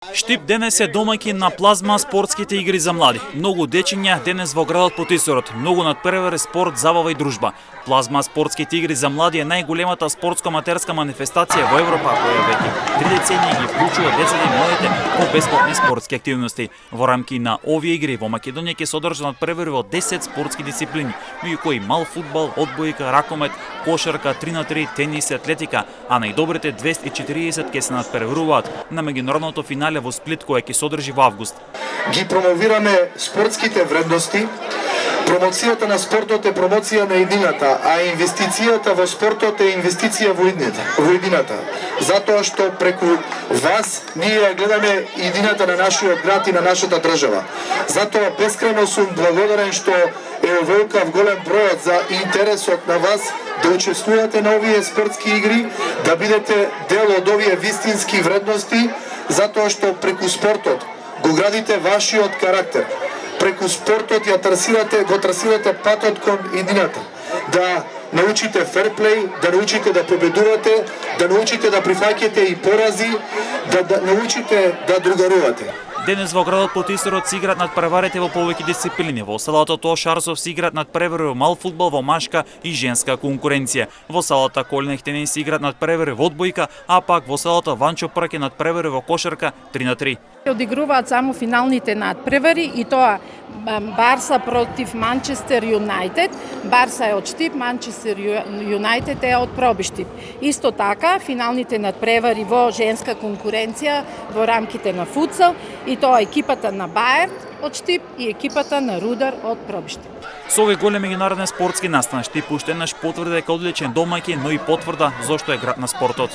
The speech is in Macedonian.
Штип денес е домаќин на Плазма спортските игри за млади. Многу дечиња денес во градот Потисорот, многу надпревар спорт, забава и дружба. Плазма спортските игри за млади е најголемата спортско-аматерска манифестација во Европа, која веќе 3 децении ги вклучува децата и младите во бесплатни спортски активности. Во рамки на овие игри во Македонија ќе се одржат надпревари во 10 спортски дисциплини, меѓу кои мал фудбал, одбојка, ракомет, кошарка, 3х3, тенис и атлетика, а најдобрите 240 ќе се надпреваруваат на меѓународното финале во Сплит, која ќе се одржи во август. Ги промовираме спортските вредности. Промоцијата на спортот е промоција на иднината, а инвестицијата во спортот е инвестиција во иднината. Затоа што преку вас ние гледаме иднината на нашиот град и на нашата држава. Затоа бескрајно сум благодарен што е оволкав голем бројот за интересот на вас да учествувате на овие спортски игри, да бидете дел од овие вистински вредности, затоа што преку спортот го градите вашиот карактер. Преку спортот го трасирате патот кон иднината. Да научите ферплей, да научите да победувате, да научите да прифаќате и порази, да научите да другарувате. Денес во градот Потисорот се играат надпреварите во повеќе дисциплини. Во салата Тош Арсов се играат надпревари во мал фудбал во машка и женска конкуренција. Во салата Колнех Тенис се играат надпревари во одбојка, а пак во салата Ванчо Прак е надпревари во кошарка 3х3. Одигруваат само финалните надпревари и тоа Барса против Манчестер Юнајтед. Барса е од Штип, Манчестер Юнајтед е од Пробиштип. Исто така, финалните надпревари во женска конкуренција во рамките на футсал и тоа екипата на Баерн од Штип и екипата на Рудар од Пробиштип. Со овој голем меѓународен спортски настан, Штип уште еднаш потврди дека одличен домаќин, но и потврда зошто е град на спортот.